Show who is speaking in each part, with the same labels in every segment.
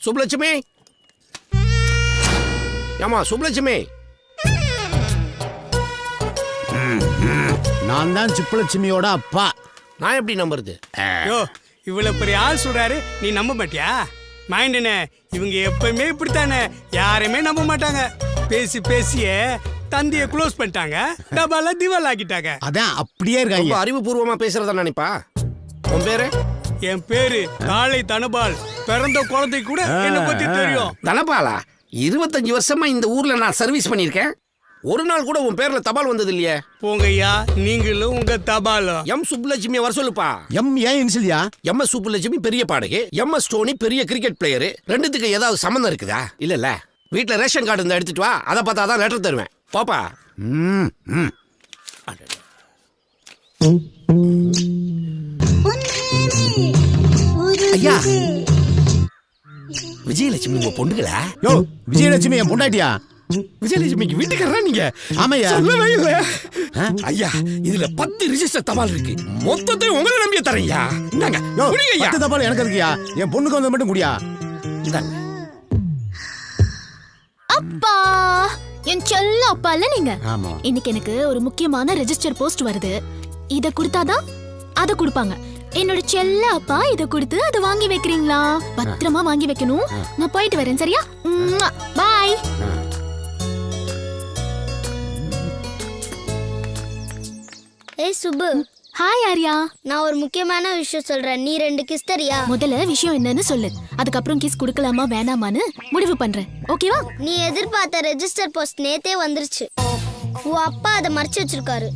Speaker 1: சுப்லட்சுமி, ஏமா சுப்லட்சுமி?
Speaker 2: நான் தான் சுப்புலட்சுமியோட அப்பா.
Speaker 1: நான் எப்படி நம்புறது?
Speaker 3: யோ, இவ்வளவு பெரிய ஆள் சொல்றாரு, நீ நம்ப மாட்டியா? மைண்டனே, இவங்க எப்பவுமே இப்படித்தானே, யாரையுமே நம்ப மாட்டாங்க. பேசி பேசியே தந்திய க்ளோஸ் பண்ணிட்டாங்க, டபால திவால் ஆக்கிட்டாங்க.
Speaker 2: அதான் அப்படியே இருக்காங்க.
Speaker 1: அறிவுபூர்வமா பேசுறதா நினைப்பா? உன் பேரு?
Speaker 3: என் பேரு காளை தனபால். பிறந்த குழந்தை கூட என்ன பத்தி தெரியும்.
Speaker 1: தனபாலா? 25 வருஷமா இந்த ஊர்ல நான் சர்வீஸ் பண்ணிருக்கேன். ஒரு நாள் கூட உன் பேர்ல தபால் வந்தது இல்லையே.
Speaker 3: போங்கய்யா, நீங்களும் உங்க தபாலும்.
Speaker 1: எம் சுப்புலட்சுமி வர சொல்லுப்பா.
Speaker 2: எம் ஏன் இன்சிலியா?
Speaker 1: எம்.எஸ். சுப்புலட்சுமி பெரிய பாடகி, எம்.எஸ். டோனி பெரிய கிரிக்கெட் பிளேயரு. ரெண்டுத்துக்கு ஏதாவது சம்மந்தம் இருக்குதா? இல்ல. வீட்டுல ரேஷன் கார்டு இருந்தா எடுத்துட்டு வா, அதை பார்த்தா தான் லெட்டர் தருவேன். பாப்பா. ஐயா, விஜயலட்சுமி உங்க பொண்ணுங்களா?
Speaker 2: யோ, விஜயலட்சுமி என் பொண்டாட்டியா?
Speaker 1: விஜயலட்சுமிக்கு வீட்டுக்காரரா நீங்க?
Speaker 2: ஆமையா.
Speaker 1: சொல்லவே இல்ல. ஐயா, இதுல 10 ரிஜிஸ்டர் தபால் இருக்கு. மொத்தத்தையும் உங்களை நம்பிய தரையா. இந்தாங்க.
Speaker 2: யோ,
Speaker 1: குடிங்க ஐயா.
Speaker 2: 10 தபால் எனக்கு இருக்குயா. என் பொண்ணுக்கு வந்து மட்டும் குடியா.
Speaker 1: இந்தாங்க.
Speaker 4: அப்பா, என் செல்ல அப்பா இல்ல நீங்க.
Speaker 2: ஆமா.
Speaker 4: இன்னைக்கு எனக்கு ஒரு முக்கியமான ரெஜிஸ்டர் போஸ்ட் வருது. இத கொடுத்தாதான் அத கொடுப்பாங்க. என்னோட செல்ல அப்பா இத கொடுத்து அத வாங்கி வைக்கிறீங்களா? பத்திரமா வாங்கி வைக்கணும். நான் போயிட்டு வரேன், சரியா? பாய்.
Speaker 5: ஏய் சுப்பு.
Speaker 4: ஹாய் ஆர்யா.
Speaker 5: நான் ஒரு முக்கியமான விஷயம் சொல்றேன், நீ 2 கிஸ் தரியா?
Speaker 4: முதல்ல விஷயம் என்னன்னு சொல்லு, அதுக்கப்புறம் கிஸ் கொடுக்கலாமா வேணாமான்னு முடிவு பண்றேன். ஓகேவா?
Speaker 5: நீ எதிர்பார்த்த ரெஜிஸ்டர் போஸ்ட் நேத்தே வந்துருச்சு. உன் அப்பா அதை மறைச்சு வச்சிருக்காரு.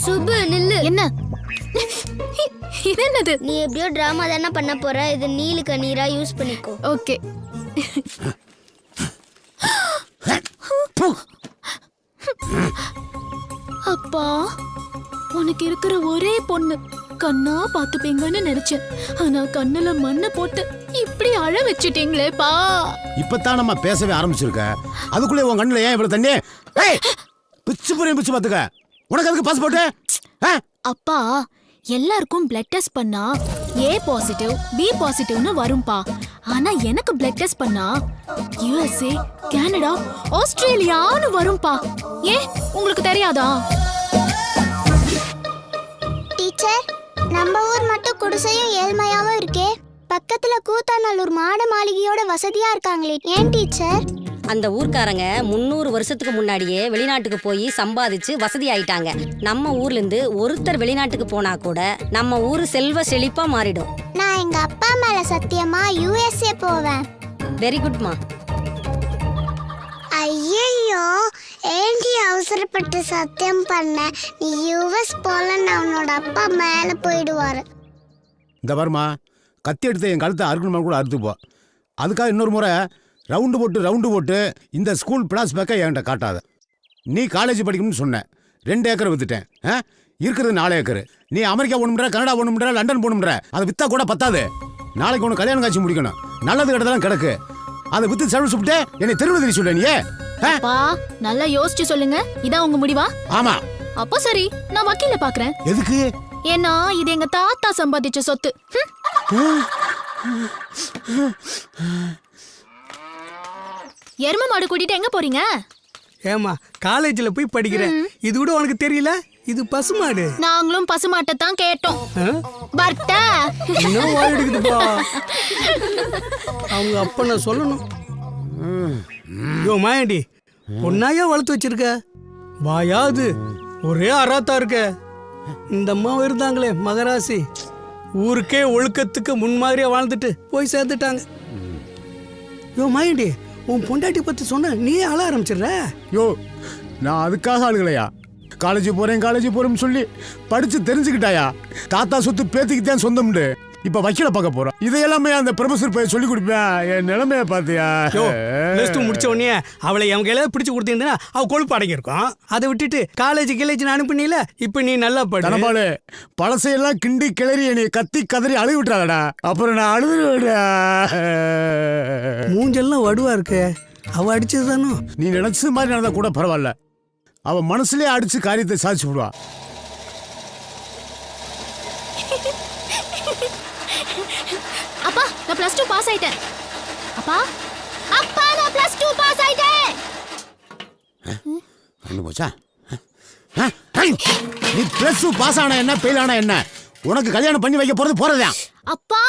Speaker 5: சுப்பு நில்லு.
Speaker 4: என்ன இது? என்னது?
Speaker 5: நீ எப்படியோ டிராமா தானே பண்ண போற, இது நீலு கண்ணீரா யூஸ் பண்ணிக்கோ.
Speaker 4: ஓகே. அப்பா, உனக்கு இருக்கிற ஒரே பொண்ணு, கண்ணா பாத்துப்பீங்கன்னு நினைச்சேன். ஆனா கண்ணுல மண்ணை போட்டு இப்படி அழ வச்சிட்டீங்களேப்பா.
Speaker 2: இப்பதான் நம்ம பேசவே ஆரம்பிச்சிருக்க, அதுக்குள்ளே உன் கண்ணுல ஏன் இவ்வளவு தண்ணி? பிச்சு புரியும், பிச்சு பாத்துக்க. உனக்கு அதுக்கு பாஸ்போர்ட்?
Speaker 4: அப்பா, எல்லாருக்கும் பிளட் டெஸ்ட் பண்ணா ஏ பாசிட்டிவ் பி பாசிட்டிவ்னு வரும்பா. ஆனா எனக்கு பிளட் டெஸ்ட் பண்ணா USA, கனடா, ஆஸ்திரேலியான்னு வரும்பா. ஏன் உங்களுக்கு தெரியாதா?
Speaker 5: டீச்சர், நம்ம ஊர் மட்டும் குடிசையும் ஏழ்மையாவும் இருக்கே, பக்கத்துல கூத்தாநல்லூர் மாட மாளிகையோட வசதியா இருக்காங்களே, ஏன் டீச்சர்?
Speaker 6: அந்த ஊர்க்காரங்க 300 வருஷத்துக்கு முன்னாடியே வெளிநாட்டுக்கு போய் சம்பாதிச்சு வசதி ஆயிட்டாங்க. நம்ம ஊர்ல இருந்து ஒருத்தர் வெளிநாட்டுக்கு போனா கூட நம்ம ஊரு செல்வ செழிப்பா மாறிடும்.
Speaker 5: நான் எங்க அப்பா மேல சத்தியமா USA போவேன்.
Speaker 6: வெரி குட்மா.
Speaker 5: ஐயோ, ஏண்டி அவசரப்பட்டு சத்தியம் பண்ண? நீ US போலன்னு அவனோட அப்பா மேல போயிடுவாரு.
Speaker 2: இந்த பாருமா, கத்தி எடுத்து என் கழுத்தை அறுக்கணுமா கூட அறுத்து போ. அதுக்காக இன்னொரு முறை ரவுண்டு போட்டு இந்த ஸ்கூல் பிளாஸ் பேக்கை என்கிட்ட காட்டாத. நீ காலேஜ் படிக்கணும்னு சொன்ன, 2 ஏக்கரை வித்துட்டேன். இருக்கிறது 4 ஏக்கர். நீ அமெரிக்கா போகணும்ன்ற, கனடா போகணும்ன்ற, லண்டன் போகணும்ன்ற, அதை வித்தா கூட பத்தாது. நாளைக்கு ஒன்று கல்யாணம் காட்சி முடிக்கணும். நல்லது கிட்டதெல்லாம் கிடக்கு. அதை வித்து செலவு சுப்பிட்டு என்னை தெருவில் தெரிய சொல்ல. நீ
Speaker 4: அப்பா, நல்லா யோசிச்சு சொல்லுங்க. இதான் உங்க முடிவா?
Speaker 2: ஆமா.
Speaker 4: அப்போ சரி, நான் வக்கீல பாக்குறேன்.
Speaker 2: எதுக்கு?
Speaker 4: ஏன்னா இது எங்க தாத்தா சம்பாதிச்ச சொத்து. எரும மாடு கூட்டிட்டு எங்க போறீங்க?
Speaker 3: ஏமா, காலேஜ்ல போய் படிக்கிறேன், இது கூட உனக்கு தெரியல? இது பசுமாடு.
Speaker 4: நாங்களும் பசுமாட்டை தான் கேட்டோம். பர்த்தா
Speaker 3: இன்னும் வாயிடுக்குதுப்பா. அவங்க அப்ப நான் சொல்லணும். யோ மாயாண்டி, பொண்ணாயா வளர்த்து வச்சிருக்க? வாயாது ஒரே அராத்தா இருக்க. இந்த அம்மா இருந்தாங்களே மகராசி, ஊருக்கே ஒழுக்கத்துக்கு முன்மாதிரியா வாழ்ந்துட்டு போய் சேர்ந்துட்டாங்க. யோ மாயாண்டி, உன் பொண்டாட்டி பத்தி சொன்ன நீ அழ ஆரம்பிச்சிடுற.
Speaker 2: யோ, நான் அதுக்காக ஆளுகளையா? காலேஜ் போறேன்னு சொல்லி படிச்சு தெரிஞ்சுக்கிட்டாயா? தாத்தா சொத்து பேத்திக்கு தான் சொந்தம்னு இப்ப வக்கீல பார்க்க போறோம். இதையெல்லாமே அந்த ப்ரொஃபசர் போய் சொல்லி கொடுப்பேன். என் நிலைமைய பாத்தியா?
Speaker 3: முடிச்ச உடனே அவளை அவங்க எல்லாம் பிடிச்சு கொடுத்தீங்கன்னா அவ கொழுப்பு அடங்கியிருக்கும். அதை விட்டுட்டு காலேஜ் அனுப்பினீல, இப்ப நீ நல்லா படு.
Speaker 2: பழசையெல்லாம் கிண்டி கிளறி என்னை கத்தி கதறி அழுவி விட்டுறாடா. அப்புறம் நான் அழுதுடா.
Speaker 3: மூஞ்செல்லாம் வடுவா இருக்கு. அவ அடிச்சது தானோ?
Speaker 2: நீ நினைச்சது மாதிரி நடந்தா கூட பரவாயில்ல, அவ மனசுலயே அடிச்சு காரியத்தை சாதிச்சு விடுவா.
Speaker 4: அப்பா நான் +2 பாஸ் ஆயிட்டேன். அப்பா அப்பா நான் +2 பாஸ் ஆயிட்டேன்.
Speaker 2: கண்டு போச்சா? நீ +2 பாஸ் ஆனா என்ன ஃபெயில் ஆனா என்ன? உனக்கு கல்யாணம் பண்ணி வைக்க போறது போறதா?
Speaker 4: அப்பா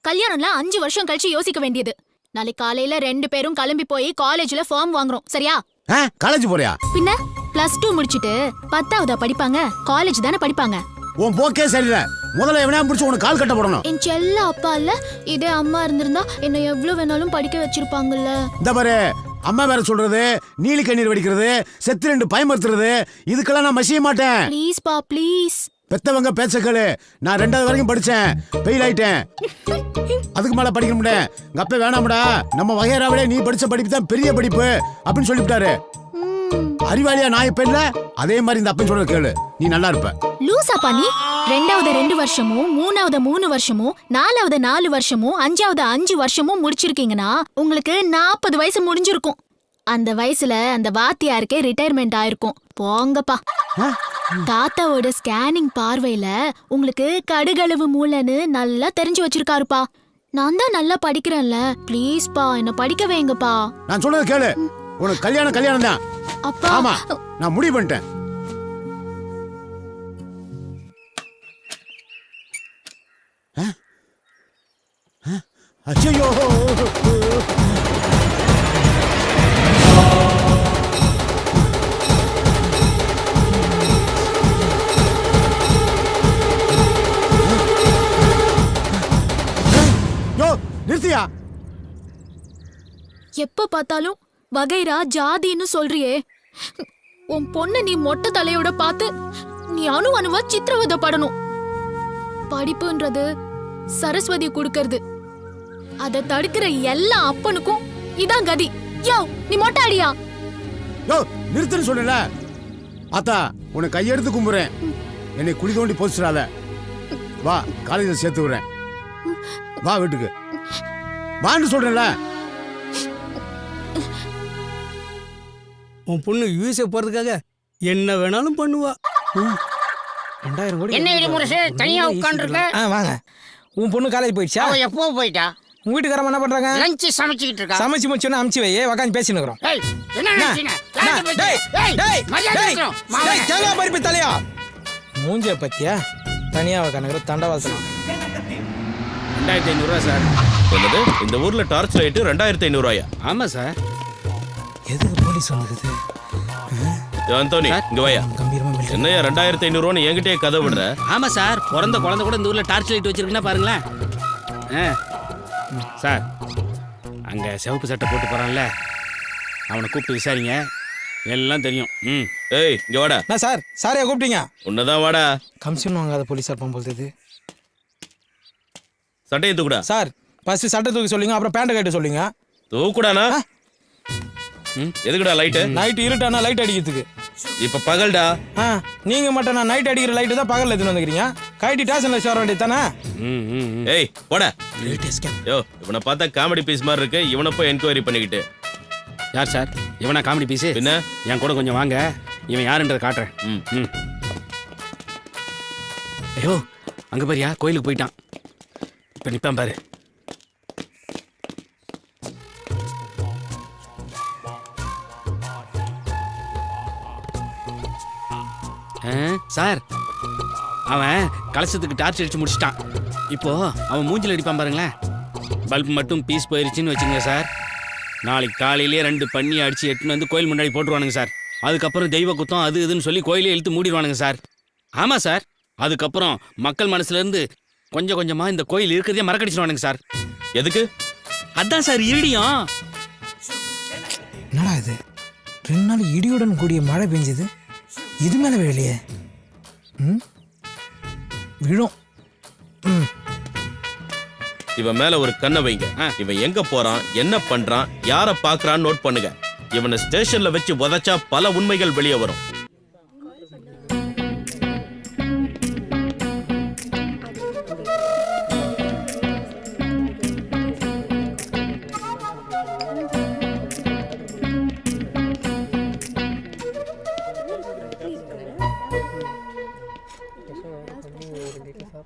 Speaker 4: கல்யாணம்லாம் 5 வருஷம் கழிச்சு யோசிக்க வேண்டியது. நாளைக்கு காலையில 2 பேரும் கிளம்பி போய் காலேஜ்ல ஃபார்ம் வாங்குறோம், சரியா?
Speaker 2: காலேஜ் போறியா?
Speaker 4: பின்ன +2 முடிச்சிட்டு 10ஆவதா படிப்பாங்க? காலேஜ் தானே படிப்பாங்க.
Speaker 2: உன் போக்கே சரியில்லை. முதல்ல எவனா பிடிச்சி உனக்கு கால் கட்ட போடணும்.
Speaker 4: என் செல்ல அப்பா இல்ல, இதே அம்மா இருந்திருந்தா என்ன எவ்வளவு வேணாலும் படிக்க வச்சிருப்பாங்கல்ல.
Speaker 2: இந்த பாரு, அம்மா வேற சொல்றது, நீலி கண்ணீர் வடிக்கிறது, செத்து 2 பயமுறுத்துறது, இதுக்கெல்லாம் நான் மசிய மாட்டேன்.
Speaker 4: ப்ளீஸ் பா ப்ளீஸ்.
Speaker 2: பெத்தவங்க பேச்ச கேளு. நான் 2வது வரைக்கும் படிச்சேன், ஃபெயில் ஆயிட்டேன். அதுக்கு மேல படிக்க முடியல. எங்க அப்பா வேணாம்டா, நம்ம வகையறாவிலே நீ படிச்ச படிப்பு தான் பெரிய படிப்பு அப்படின்னு சொல்லிவிட்டாரு. அறிவாளியா நான் இப்ப இல்ல, அதே மாதிரி இந்த அப்பன் சொல்றது கேளு, நீ நல்லா இருப்ப.
Speaker 4: லூசாப்பா நீ? 2வது 2 வருஷமும், 3வது 3 வருஷமும், 4வது 4 வருஷமும், 5வது 5 வருஷமும் முடிச்சிருக்கீங்கன்னா உங்களுக்கு 40 வயசு முடிஞ்சிருக்கும். அந்த வயசுல அந்த வாத்தியாருக்கே ரிட்டையர்மெண்ட் ஆயிருக்கும். போங்கப்பா. தாத்தாவோட ஸ்கேனிங் பார்வையில உங்களுக்கு கடுகளவு மூளைன்னு நல்லா தெரிஞ்சு வச்சிருக்காருப்பா. நான் தான் நல்லா படிக்கிறேன்ல, ப்ளீஸ் பா என்ன படிக்க வைங்கப்பா.
Speaker 2: நான் சொல்றது கேளு, உனக்கு கல்யாணம் தான்.
Speaker 4: அப்பா
Speaker 2: ஆமா, நான் முடிவு பண்ணிட்டேன். அச்சோ, நிறுத்தியா?
Speaker 4: எப்ப பார்த்தாலும் வகைரா ஜாதின்னு சொல்றியே. உன் பொண்ணு நீ மொட்டை தலையோட பார்த்து நீ அணுவா சித்திரவதை படணும். படிப்புன்றது சரஸ்வதி கொடுக்கறது. அதை தடுக்கிற எல்லா அப்பனுக்கும் இதான் கதி. யோ நீ மொட்டை அடியா?
Speaker 2: யோ நிறுத்துன்னு சொல்லல. ஆத்தா உன்னை கையெடுத்து கும்புறேன், என்னை குழி தோண்டி போச்சுடாத. வா காலேஜில் சேர்த்து விடுறேன். வா வீட்டுக்கு வான்னு சொல்றேன்ல.
Speaker 3: உன் பொண்ணு யூஎஸ்ஏ போறதுக்காக என்ன வேணாலும் பண்ணுவா.
Speaker 7: 2000 கோடி.
Speaker 8: என்ன இடி முரசு தனியா உட்கார்ந்துருக்க?
Speaker 7: வாங்க. உன் பொண்ணு காலேஜ் போயிடுச்சா?
Speaker 8: அவ எப்போ போயிட்டா?
Speaker 7: உங்க வீட்டுக்காரமா என்ன பண்றாங்க?
Speaker 8: லஞ்ச் சமைச்சிட்டு இருக்கா.
Speaker 7: சமைச்சு முடிச்சோன்னா அமுச்சு வை, உட்காந்து பேசிட்டு இருக்கிறோம்.
Speaker 8: ஏய் என்ன நினைச்சீங்க?
Speaker 7: பருப்பி தலையா மூஞ்சிய பத்தியா தனியா உட்காந்துக்கிற தண்டவாசனம்.
Speaker 9: 2500 ரூபா சார்.
Speaker 10: என்னது, இந்த ஊர்ல டார்ச் லைட் 2500 ரூபாயா?
Speaker 9: ஆமா சார்.
Speaker 7: எதுக்கு போலீஸ் வந்துக்குது?
Speaker 10: அந்தோனி இங்க வாயா.
Speaker 7: கம்பீரமா
Speaker 10: என்னையா 2500 ரூபான்னு என்கிட்டயே கதை விடுற?
Speaker 9: ஆமா சார், பிறந்த குழந்தை கூட இந்த ஊர்ல டார்ச் லைட் வச்சிருக்குன்னா பாருங்களேன். சார், அங்க சிவப்பு சட்டை போட்டு போறான்ல, அவனை கூப்பிட்டு விசாரிங்க, எல்லாம் தெரியும்.
Speaker 10: ஏய் இங்க வாடா.
Speaker 7: நான் சார் சாரையா கூப்பிட்டீங்க?
Speaker 10: உன்னதான் வாடா.
Speaker 7: கமிஷன் வாங்காத போலீஸா போகும்போது
Speaker 10: சட்டையை தூக்குடா.
Speaker 7: சார் ஃபர்ஸ்ட் சட்டை தூக்கி சொல்லுங்க, அப்புறம் பேண்ட் கட்ட சொல்லுங்க.
Speaker 10: தூக்குடானா? எதுக்குடா லைட்டு?
Speaker 7: நைட் இருட்டானா லைட் அடிக்கிறதுக்கு.
Speaker 10: இப்ப பகல்டா.
Speaker 7: நீங்க மட்டும் நான் நைட் அடிக்கிற லைட்டு தான் பகல்ல எடுத்துன்னு வந்துக்கிறீங்க. கைட்டி ஸ்டேஷன்ல சேர வேண்டியது தானே?
Speaker 10: ஏய் போடா. யோ இவனை பார்த்தா காமெடி பீஸ் மாதிரி இருக்கு, இவனை போய் என்கொயரி பண்ணிக்கிட்டு.
Speaker 9: யார் சார் இவனா காமெடி பீஸு?
Speaker 10: என்ன
Speaker 9: என் கூட கொஞ்சம் வாங்க, இவன் யாருன்றதை காட்டுறேன். ஐயோ அங்க பாரியா, கோயிலுக்கு போயிட்டான். இப்ப நிப்பான் பாரு. சார், அவன் கலசத்துக்கு டார்ச் அடிச்சு முடிச்சிட்டான். இப்போ அவன் மூஞ்சில் அடிப்பான் பாருங்களேன். பல்ப் மட்டும் பீஸ் போயிருச்சுன்னு வச்சுங்க சார், நாளைக்கு காலையிலே 2 பண்ணி அடிச்சு எட்டுன்னு வந்து கோயில் முன்னாடி போட்டுருவானுங்க சார். அதுக்கப்புறம் தெய்வ குத்தம் அது இதுன்னு சொல்லி கோயிலே இழுத்து மூடிடுவானுங்க சார். ஆமா சார், அதுக்கப்புறம் மக்கள் மனசுல இருந்து கொஞ்சம் கொஞ்சமா இந்த கோயில் இருக்கிறதே மறக்கடிச்சிடுவானுங்க சார்.
Speaker 10: எதுக்கு?
Speaker 9: அதான் சார் இருடியும்.
Speaker 7: என்னடா இது, 2 நாள் இடியுடன் கூடிய மழை பெஞ்சது, இது மேல விழலையே. விழும்.
Speaker 10: இவன் மேல ஒரு கண்ணை வைங்க. இவன் எங்க போறான், என்ன பண்றான், யார பாக்குறான்னு நோட் பண்ணுங்க. இவனை ஸ்டேஷன்ல வச்சு உதைச்சா பல உண்மைகள் வெளியே வரும்.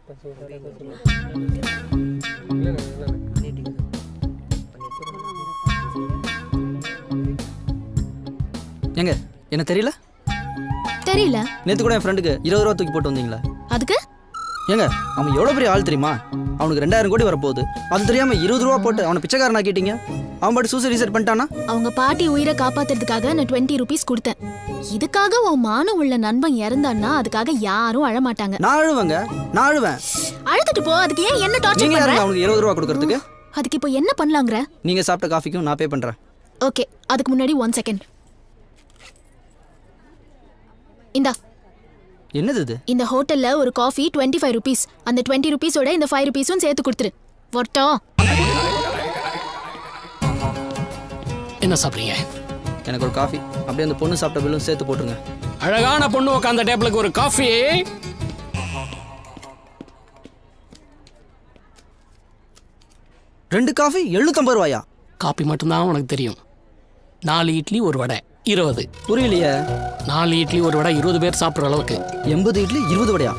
Speaker 11: ஏங்க என்ன தெரியல?
Speaker 4: தெரியல.
Speaker 11: நேற்று கூட என் ஃப்ரெண்டுக்கு 20 ரூபா தூக்கி போட்டு வந்தீங்களா?
Speaker 4: அதுக்கு
Speaker 11: ஏங்க அவன் எவ்வளோ பெரிய ஆள் தெரியுமா? அவனுக்கு 2000 கோடி வரப்போகுது. அது தெரியாம 20 ரூபா போட்டு அவனை பிச்சைக்காரன் ஆக்கிட்டீங்க. அவன் பாட்டு சூசைட் ரீசெட் பண்ணிட்டானா?
Speaker 4: அவங்க பாட்டி உயிரை காப்பாத்துறதுக்காக நான் 20 ருபீஸ் கொடுத்தேன். இதுக்காக உன் மானம் உள்ள நண்பன் இறந்தான்னா அதுக்காக யாரும் அழமாட்டாங்க.
Speaker 11: நான் அழுவேங்க, நான் அழுவேன்.
Speaker 4: அழுதுட்டு போ. அதுக்கு ஏன் என்ன டார்ச்சர்
Speaker 11: நீங்க
Speaker 4: பண்ற?
Speaker 11: யாருங்க அவனுக்கு 20 ரூபா கொடுக்கறதுக்கு?
Speaker 4: அதுக்கு இப்போ என்ன பண்ணலாங்கற?
Speaker 11: நீங்க சாப்பிட்ட காஃபிக்கும் நான் பே பண்றேன்.
Speaker 4: ஓகே, அதுக்கு முன்னாடி 1 செகண்ட். இந்தா.
Speaker 11: என்னது இது?
Speaker 4: இந்த ஹோட்டல்ல ஒரு காஃபி 25 ருபீஸ். அந்த 20 ருபீஸோட இந்த 5 ருபீஸும் சேர்த்து கொடுத்துரு. வட்டா.
Speaker 1: என்ன சாப்பிடுறீங்க?
Speaker 11: எனக்கு ஒரு காஃபி, அப்படியே அந்த பொண்ணு சாப்பிட்ட பில்லும் சேர்த்து போட்டுருங்க.
Speaker 1: அழகான பொண்ணு உட்காந்த டேபிளுக்கு ஒரு காஃபி.
Speaker 11: 2 காஃபி 750 ரூபாயா?
Speaker 1: காப்பி மட்டும்தான் உனக்கு தெரியும். 4 இட்லி ஒரு வடை 20.
Speaker 11: புரியலையே.
Speaker 1: 4 இட்லி ஒரு வடை 20 பேர் சாப்பிட்ற அளவுக்கு.
Speaker 11: 80 இட்லி 20 வடையா?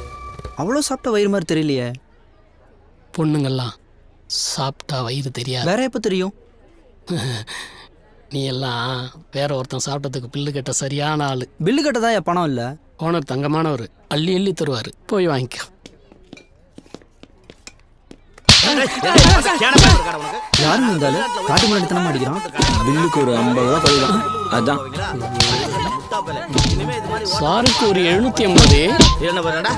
Speaker 11: அவ்வளோ சாப்பிட்ட வயிறு மாதிரி தெரியலையே.
Speaker 1: பொண்ணுங்கள்லாம் சாப்பிட்டா வயிறு தெரியாது.
Speaker 11: வேற எப்போ தெரியும்?
Speaker 1: நீ எல்லாம் வேற ஒருத்தன் சாப்பிட்டதுக்கு பில்லு கட்ட சரியான ஆளு.
Speaker 11: பில்லு கட்டதா என் பணம் இல்லை.
Speaker 1: ஓனர் தங்கமானவர், அள்ளி அள்ளி தருவார். போய் வாங்கிக்க.
Speaker 11: யாருங்க இருந்தாலும் காட்டு முன்னாடி தானே அடிக்கிறான்.
Speaker 9: பில்லுக்கு ஒரு 50 ரூபா கழிதான். அதான்
Speaker 1: சாருக்கு ஒரு 750.
Speaker 10: என்ன பண்ணடா?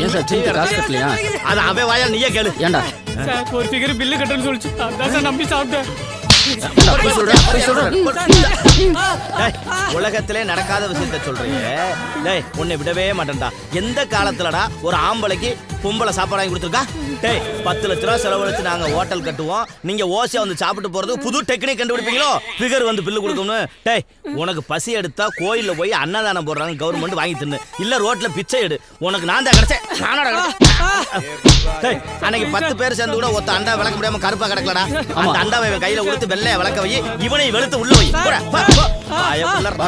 Speaker 11: ஏன் சார் திருப்பி காசு கட்டலையா?
Speaker 10: அது அவன் வாயால் நீயே கேளு.
Speaker 11: ஏன்டா
Speaker 3: ஒரு ஃபிகர் பில்லு கட்டணும்னு சொல்லிச்சு. அதான் சார் நம்பி சாப்பிட்டேன்.
Speaker 10: டேய், உலகத்திலே நடக்காத விஷயத்த சொல்றீங்க. டேய், உன்னை விடவே மாட்டேன்டா. எந்த காலத்துலடா ஒரு ஆம்பளைக்கு பொம்பளை சாப்பாடு வாங்கி கொடுத்துருக்கா? டேய், 10 லட்ச ரூபா செலவழிச்சு நாங்க ஹோட்டல் கட்டுவோம். நீங்க ஓசியா வந்து சாப்பிட்டு போறதுக்கு புது டெக்னிக் கண்டுபிடிப்பீங்களோ? ஃபிகர் வந்து பில்லு கொடுக்கணும். டேய், உனக்கு பசி எடுத்தா கோயில்ல போய் அன்னதானம் போடுறாங்க, கவர்மெண்ட் வாங்கி தின்னு. இல்ல ரோட்ல பிச்சை எடு. உனக்கு நான் தான் கிடைச்சேன். நானோட டேய், அன்னைக்கு 10 பேர் சேர்ந்து கூட ஒத்த அண்டா விளக்க முடியாம கருப்பா கிடக்கலடா. அந்த அண்டாவை இவன் கையில கொடுத்து வெள்ளைய விளக்க வை, இவனை வெளுத்து உள்ள வை.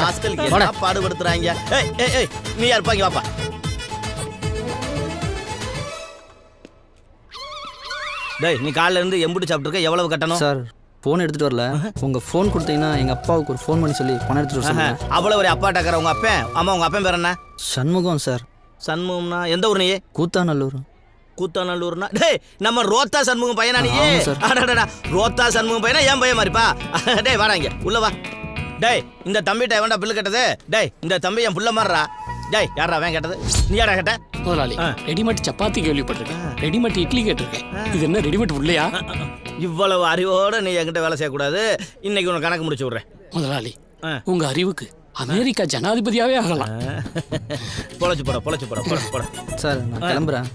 Speaker 10: ராஸ்கல் என்ன பாடுபடுத்துறாங்க. ஏய் ஏய் ஏய், நீ யாருப்பா? இங்க வாப்பா. டேய், நீ காலைல இருந்து எம்புட்டு சாப்பிட்டுருக்க? எவ்வளவு கட்டணும்?
Speaker 11: சார் ஃபோன் எடுத்துட்டு வரல. உங்க ஃபோன் கொடுத்தீங்கன்னா எங்க அப்பாவுக்கு ஒரு ஃபோன் பண்ணி சொல்லி பணம் எடுத்துட்டு வர சொல்லுங்க.
Speaker 10: அவ்வளவு ஒரு அப்பா டக்கற உங்க அப்பன். ஆமா, உங்க அப்பன் பேர் என்ன?
Speaker 11: சண்முகம் சார்.
Speaker 10: சண்முகம்னா எந்த ஊர்? நீ
Speaker 11: கூத்தாநல்லூர்.
Speaker 10: கூத்தாநல்லூர்னா டேய், நம்ம ரோத்தா சண்முகம் பையனா நீ?
Speaker 11: ஆமா சார்.
Speaker 10: அடடடா, ரோத்தா சண்முகம் பையனா என் பையன் மாதிரிப்பா. டேய் வாடா இங்க உள்ள வா. டேய், இந்த தம்பிட்ட எவன்டா பில்லு கட்டது? டேய், இந்த தம்பி என் புள்ள மாறுறா. டேய், யாரா அவன் கேட்டது? நீ யாரா கேட்ட?
Speaker 1: முதலாளி, ரெடிமேட் சப்பாத்தி கேள்விப்பட்டிருக்கேன், ரெடிமேட் இட்லி கேட்டிருக்கேன். இது என்ன ரெடிமேட் உள்ளையா?
Speaker 10: இவ்வளவு அறிவோட நீ என்கிட்ட வேலை செய்யக்கூடாது. இன்னைக்கு உனக்கு கணக்கு முடிச்சு விடுறேன்.
Speaker 1: முதலாளி, உங்க அறிவுக்கு அமெரிக்கா ஜனாதிபதியாவே ஆகலாம்.
Speaker 10: பொழைச்சு போட பொழைச்சு போட பொழைச்சு போட.
Speaker 11: சார் நான் கிளம்புறேன்.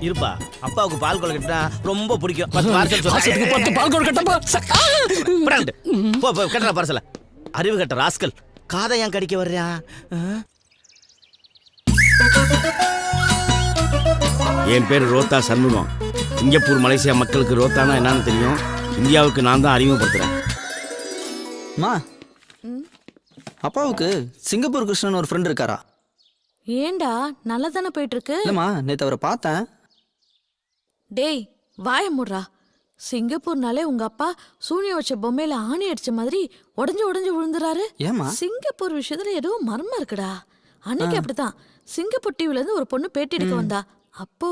Speaker 10: இருப்பா, அப்பாவுக்கு பால் கொலை கட்டினா ரொம்ப பிடிக்கும். 10 பார்சல்
Speaker 1: மாசத்துக்கு 10 பால் கொலை கட்டப்பா.
Speaker 10: போ போ, கட்டுற பார்சல. அறிவு கட்ட ராஸ்கல், காதை ஏன் கடிக்க வர்றியா?
Speaker 9: என் பேர் ரோத்தா சண்முகம். சிங்கப்பூர் மலேசியா மக்களுக்கு ரோத்தானா என்னன்னு தெரியும். இந்தியாவுக்கு நான் தான் அறிமுகப்படுத்துறேன்.
Speaker 11: மா, அப்பாவுக்கு சிங்கப்பூர் கிருஷ்ணன் ஒரு ஃப்ரெண்ட் இருக்காரா?
Speaker 12: ஏண்டா நல்லா தானே போயிட்டு இருக்கு.
Speaker 11: இல்லம்மா, நேற்று அவரை பார்த்தேன்.
Speaker 12: டேய் வாய முடுறா. சிங்கப்பூர்னாலே உங்க அப்பா சூனியம் வச்ச பொம்மையில ஆணி அடிச்ச மாதிரி உடஞ்சு உடஞ்சு விழுந்துறாரு.
Speaker 11: ஏமா?
Speaker 12: சிங்கப்பூர் விஷயத்துல ஏதோ மர்மம் இருக்குடா. அன்னைக்கு அப்படித்தான் சிங்கப்பூர் டிவில இருந்து ஒரு பொண்ணு பேட்டி எடுக்க வந்தா. அப்போ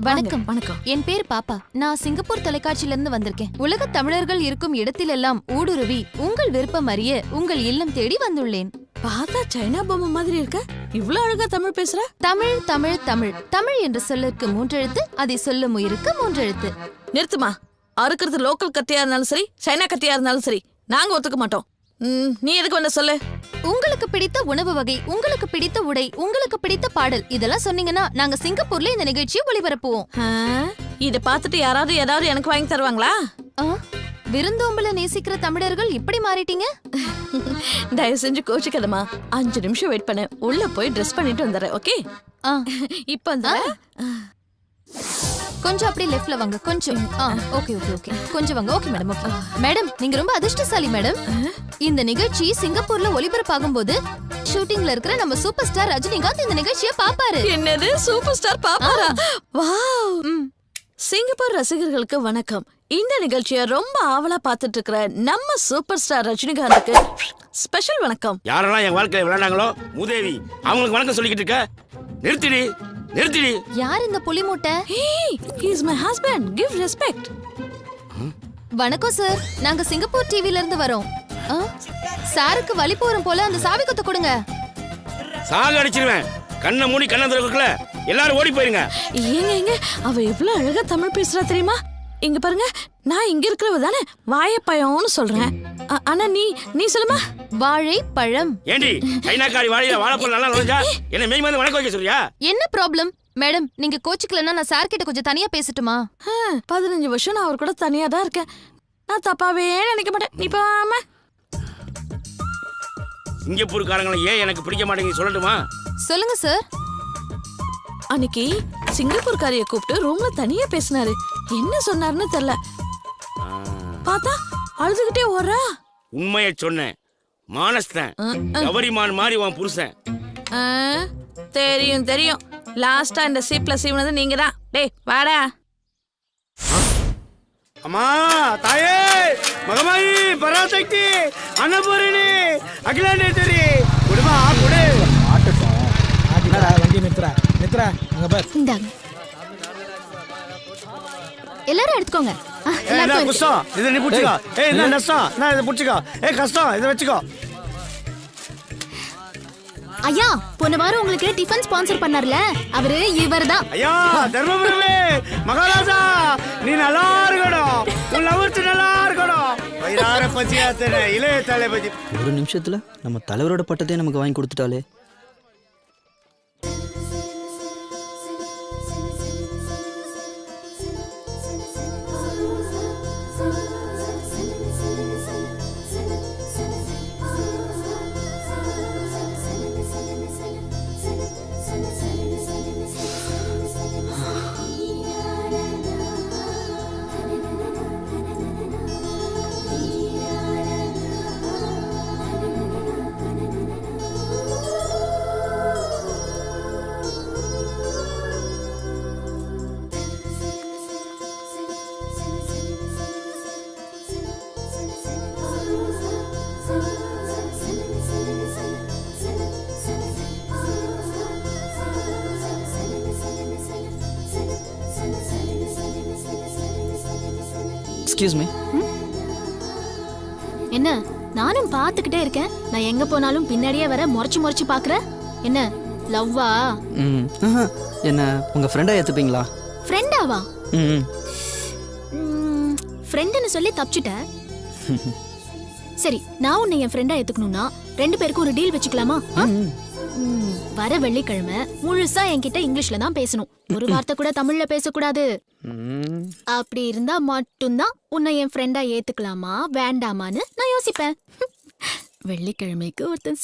Speaker 4: வணக்கம்.
Speaker 12: வணக்கம்.
Speaker 4: என் பேர் பாப்பா. நான் சிங்கப்பூர் தொலைக்காட்சியில இருந்து வந்திருக்கேன். உலக தமிழர்கள் இருக்கும் இடத்திலெல்லாம் ஊடுருவி உங்கள் விருப்பம் அறிய உங்கள் இல்லம் தேடி வந்துள்ளேன்.
Speaker 12: பார்த்தா சைனா பொம்மை மாதிரி இருக்க. இவ்ளோ அழகா தமிழ் பேசுற.
Speaker 4: தமிழ் தமிழ் தமிழ். தமிழ் என்ற சொல்லுக்கு 3 எழுத்து, அதை சொல்லும் உயிருக்கு 3 எழுத்து.
Speaker 12: நிறுத்துமா. அறுக்கிறது லோக்கல் கத்தியா இருந்தாலும் சரி, சைனா கத்தியா இருந்தாலும் சரி, நாங்க ஒத்துக்க மாட்டோம். நீ எதுக்கு வந்த சொல்லு.
Speaker 4: உங்களுக்கு பிடித்த உணவு வகை, உங்களுக்கு பிடித்த உடை, உங்களுக்கு பிடித்த பாடல், இதெல்லாம் சொன்னீங்கன்னா நாங்க சிங்கப்பூர்ல இந்த நிகழ்ச்சியை ஒளிபரப்புவோம்.
Speaker 12: இத பார்த்துட்டு யாராவது ஏதாவது எனக்கு வாங்கி தருவாங்களா?
Speaker 4: விருந்தோம்பல நேசிக்கிற தமிழர்கள் இப்படி மாறிட்டீங்க.
Speaker 12: தயவு செஞ்சு கோச்சிக்கதமா. 5 நிமிஷம் வெயிட் பண்ண. உள்ள போய் ட்ரெஸ் பண்ணிட்டு வந்துடுறேன். ஓகே? இப்ப அந்த
Speaker 4: கொஞ்சம் அப்படியே லெஃப்ட்ல வாங்க. கொஞ்சம் ஓகே ஓகே ஓகே கொஞ்சம் வாங்க. Okay madam. ஓகே மேடம், நீங்க ரொம்ப அதிர்ஷ்டசாலி மேடம். இந்த நிகழ்ச்சி சிங்கப்பூர்ல ஒளிபரப்பாகும் போது ஷூட்டிங்ல இருக்கிற நம்ம சூப்பர் ஸ்டார் ரஜினிகாந்த் இந்த நிகழ்ச்சியை பாப்பாரு.
Speaker 12: என்னது சூப்பர் ஸ்டார் பாப்பாரா? வாவ். சிங்கப்பூர் ரசிகர்களுக்கு வணக்கம். இந்த நிகழ்ச்சியை ரொம்ப ஆவலா பார்த்துட்டு இருக்கிற நம்ம சூப்பர் ஸ்டார் ரஜினிகாந்துக்கு ஸ்பெஷல் வணக்கம்.
Speaker 9: யாரெல்லாம் என் வாழ்க்கையில விளையாண்டாங்களோ மூதேவி அவங்களுக்கு வணக்கம் சொல்லிக்கிட்டு இருக்க. நிறுத்திடி நிறுத்திடி.
Speaker 4: யார் இந்த புலி மூட்டை?
Speaker 12: Hey, he is my husband. Give respect.
Speaker 4: வணக்கம் சார், நாங்க சிங்கப்பூர் டிவில இருந்து வரோம். சாருக்கு வலி போறோம் போல, அந்த சாவி கொத்த கொடுங்க.
Speaker 9: சாக அடிச்சிருவேன். கண்ணை மூடி கண்ணை திறக்கல. எல்லாரும் ஓடி போயிருங்க.
Speaker 12: ஏங்க அவ எவ்வளவு அழகா தமிழ் பேசுறா தெரியுமா? இங்க பாருங்க, நான் இங்க இருக்கிறவ தானே வாழைப்பழம்னு சொல்றேன். ஆனா நீ சொல்லுமா?
Speaker 4: வாழைப்பழம்.
Speaker 9: ஏண்டி சைனாக்காரி வாழையில வாழைப்பழம் நல்லா நுழைஞ்சா என்ன மெய் வந்து வணக்கம் வைக்க சொல்றியா?
Speaker 4: என்ன ப்ராப்ளம் மேடம்? நீங்க கோச்சுக்கலன்னா நான் சார் கிட்ட கொஞ்சம் தனியா பேசட்டுமா?
Speaker 12: 15 வருஷம் நான் அவர் கூட தனியா தான் இருக்கேன். நான் தப்பாவே நினைக்க மாட்டேன். நீ பாமா.
Speaker 9: சிங்கப்பூர்காரங்களை ஏன் எனக்கு பிடிக்க மாட்டேங்குது சொல்லட்டுமா?
Speaker 4: சொல்லுங்க சார்.
Speaker 12: அன்னைக்கு சிங்கப்பூர்காரிய கூப்பிட்டு ரூம்ல தனியா பேசினாரு. என்ன சொன்னாருன்னு தெரியல. பார்த்தா அழுதுகிட்டே ஓடுறா.
Speaker 9: உண்மையை சொன்னேன். மானஸ்தன் கவரிமான் மாதிரி உன் புருஷன்.
Speaker 12: தெரியும். லாஸ்டா இந்த சீப்ல சீவனது நீங்க தான். டேய் வாடா.
Speaker 10: அம்மா தாயே மகமாயி பராசக்தி அன்னபூரணி அகிலாண்டேஸ்வரி குடுமா குடு.
Speaker 7: வண்டி நித்ரா அங்க பார்.
Speaker 4: இந்தாங்க. எல்லாரும் எடுத்துக்கோங்க.
Speaker 10: கஷ்டம் இதை நீ பிடிச்சிக்கோ. என்ன நஷ்டம் நான் இதை பிடிச்சிக்கோ. கஷ்டம் இதை வச்சுக்கோ.
Speaker 4: ஐயா, போன வாரம் உங்களுக்கு டிஃபன் ஸ்பான்சர் பண்ணார்ல, அவரு இவர்தான்.
Speaker 10: ஐயா தர்மபுரமே மகாராஜா நீ நல்லா இருக்கணும். உன் லவர்த்து நல்லா இருக்கணும். வயிறார பச்சியாத்தன இளைய தளபதி.
Speaker 11: ஒரு நிமிஷத்துல நம்ம தலைவரோட பட்டத்தையே நமக்கு வாங்கி கொடுத்துட்டாலே. Excuse me.
Speaker 4: என்ன? நானும் பார்த்துக்கிட்டே இருக்கேன். நான் எங்க போனாலும் பின்னாடியே வர முறைச்சு பாக்குற. என்ன லவ்வா?
Speaker 11: என்ன உங்க ஃப்ரெண்டா ஏத்துப்பீங்களா?
Speaker 4: ஃப்ரெண்டாவா? ஃப்ரெண்டுன்னு சொல்லி தப்பிச்சிட்ட. சரி, நான் உன்னை என் ஃப்ரெண்டா ஏத்துக்கணும்னா 2 பேருக்கும் ஒரு டீல் வச்சுக்கலாமா? வர வெள்ளிக்கிழமை முழுசா என்கிட்ட இங்கிலீஷ்ல தான் பேசணும். ஒரு வார்த்தை கூட தமிழ்ல பேசக்கூடாது. அப்படி இருந்தா மட்டும்தான் உன்னை என் ஃப்ரெண்டா ஏத்துக்கலாமா வேண்டாமான்னு நான் யோசிப்பேன். வெள்ளிக்கிழமைக்கு ஒருத்தன்